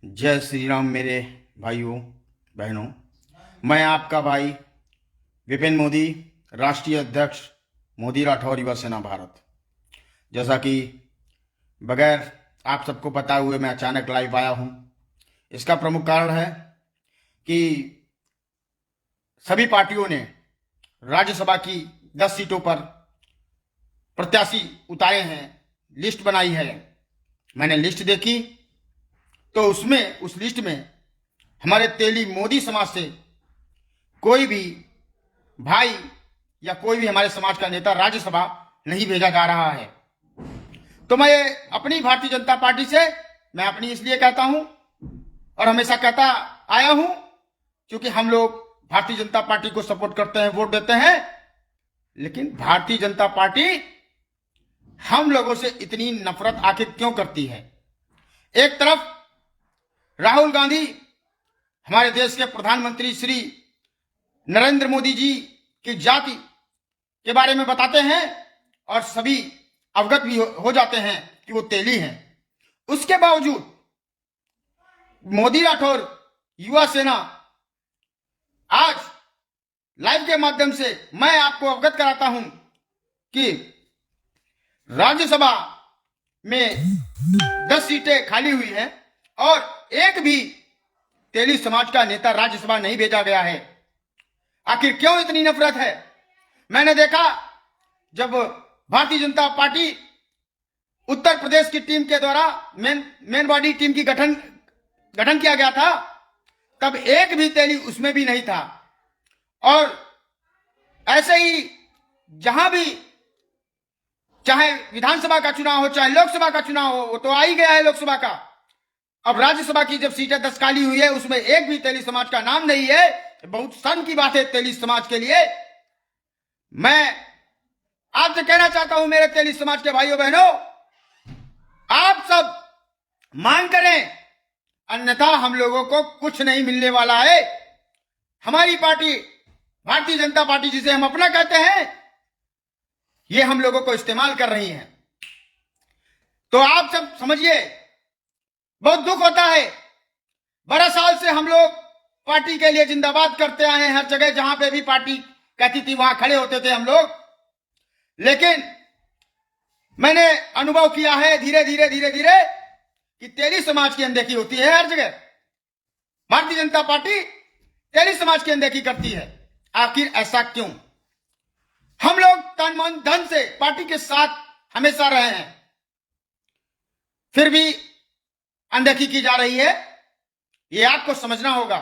जय श्री राम मेरे भाइयों बहनों। मैं आपका भाई विपिन मोदी, राष्ट्रीय अध्यक्ष मोदी राठौर युवा सेना भारत। जैसा कि बगैर आप सबको बताए हुए मैं अचानक लाइव आया हूं, इसका प्रमुख कारण है कि सभी पार्टियों ने राज्यसभा की 10 सीटों पर प्रत्याशी उतारे हैं, लिस्ट बनाई है। मैंने लिस्ट देखी तो उस लिस्ट में हमारे तेली मोदी समाज से कोई भी भाई या कोई भी हमारे समाज का नेता राज्यसभा नहीं भेजा जा रहा है। तो मैं अपनी भारतीय जनता पार्टी से मैं अपनी इसलिए कहता हूं और हमेशा कहता आया हूं क्योंकि हम लोग भारतीय जनता पार्टी को सपोर्ट करते हैं, वोट देते हैं, लेकिन भारतीय जनता पार्टी हम लोगों से इतनी नफरत आखिर क्यों करती है। एक तरफ राहुल गांधी हमारे देश के प्रधानमंत्री श्री नरेंद्र मोदी जी की जाति के बारे में बताते हैं और सभी अवगत भी हो जाते हैं कि वो तेली हैं। उसके बावजूद मोदी राठौर युवा सेना आज लाइव के माध्यम से मैं आपको अवगत कराता हूं कि राज्यसभा में 10 सीटें खाली हुई हैं और एक भी तेली समाज का नेता राज्यसभा नहीं भेजा गया है। आखिर क्यों इतनी नफरत है? मैंने देखा जब भारतीय जनता पार्टी उत्तर प्रदेश की टीम के द्वारा मेन बॉडी टीम की गठन किया गया था, तब एक भी तेली उसमें भी नहीं था। और ऐसे ही जहां भी चाहे विधानसभा का चुनाव हो चाहे लोकसभा का चुनाव हो, वो तो आ ही गया है लोकसभा का। अब राज्यसभा की जब सीटें 10 खाली हुई है उसमें एक भी तेली समाज का नाम नहीं है। बहुत शर्म की बात है तेली समाज के लिए। मैं आपसे कहना चाहता हूं मेरे तेली समाज के भाइयों बहनों, आप सब मांग करें, अन्यथा हम लोगों को कुछ नहीं मिलने वाला है। हमारी पार्टी भारतीय जनता पार्टी जिसे हम अपना कहते हैं, ये हम लोगों को इस्तेमाल कर रही है। तो आप सब समझिए, बहुत दुख होता है। 12 साल से हम लोग पार्टी के लिए जिंदाबाद करते आए हैं। हर जगह जहां पे भी पार्टी कहती थी वहां खड़े होते थे हम लोग। लेकिन मैंने अनुभव किया है धीरे धीरे कि तेली समाज की अनदेखी होती है हर जगह। भारतीय जनता पार्टी तेली समाज की अनदेखी करती है। आखिर ऐसा क्यों? हम लोग तन मन धन से पार्टी के साथ हमेशा रहे हैं, फिर भी अनदेखी की जा रही है। ये आपको समझना होगा।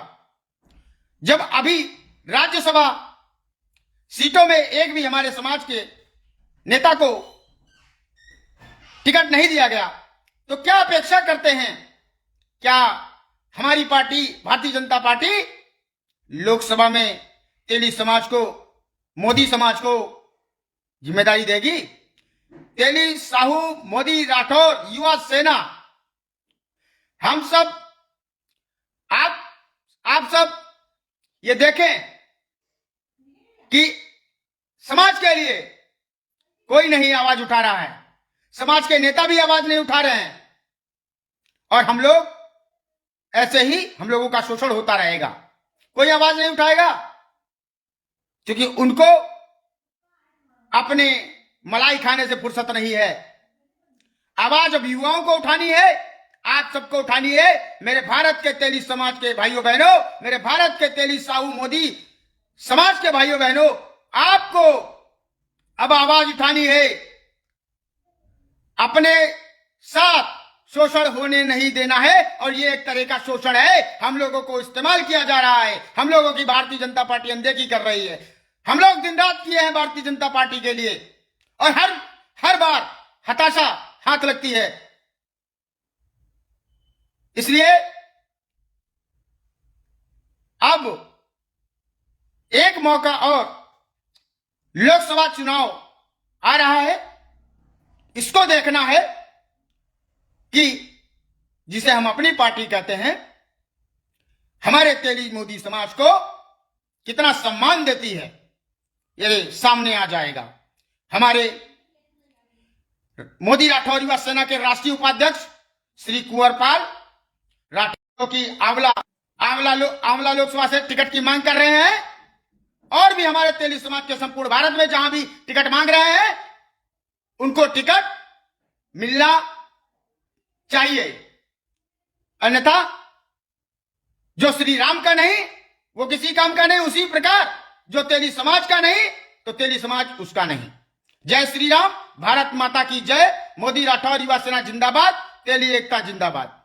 जब अभी राज्यसभा सीटों में एक भी हमारे समाज के नेता को टिकट नहीं दिया गया, तो क्या अपेक्षा करते हैं? क्या हमारी पार्टी भारतीय जनता पार्टी लोकसभा में तेली समाज को, मोदी समाज को जिम्मेदारी देगी? तेली साहू मोदी राठौर युवा सेना, हम सब आप सब ये देखें कि समाज के लिए कोई नहीं आवाज उठा रहा है। समाज के नेता भी आवाज नहीं उठा रहे हैं और हम लोग ऐसे ही हम लोगों का शोषण होता रहेगा। कोई आवाज नहीं उठाएगा क्योंकि उनको अपने मलाई खाने से फुर्सत नहीं है। आवाज अब युवाओं को उठानी है, आप सबको उठानी है। मेरे भारत के तेली समाज के भाइयों बहनों, मेरे भारत के तेली साहू मोदी समाज के भाइयों बहनों, आपको अब आवाज उठानी है। अपने साथ शोषण होने नहीं देना है और ये एक तरह का शोषण है। हम लोगों को इस्तेमाल किया जा रहा है, हम लोगों की भारतीय जनता पार्टी अनदेखी कर रही है। हम लोग दिन रात किए हैं भारतीय जनता पार्टी के लिए और हर बार हताशा हाथ लगती है। इसलिए अब एक मौका और लोकसभा चुनाव आ रहा है, इसको देखना है कि जिसे हम अपनी पार्टी कहते हैं, हमारे तेली मोदी समाज को कितना सम्मान देती है, ये सामने आ जाएगा। हमारे मोदी राठौर युवा सेना के राष्ट्रीय उपाध्यक्ष श्री कुंवर पाल राठौर कि आंवला लोकसभा से टिकट की मांग कर रहे हैं, और भी हमारे तेली समाज के संपूर्ण भारत में जहां भी टिकट मांग रहे हैं उनको टिकट मिलना चाहिए। अन्यथा जो श्री राम का नहीं वो किसी काम का नहीं, उसी प्रकार जो तेली समाज का नहीं तो तेली समाज उसका नहीं। जय श्री राम, भारत माता की जय। मोदी राठौर युवा सेना जिंदाबाद, तेली एकता जिंदाबाद।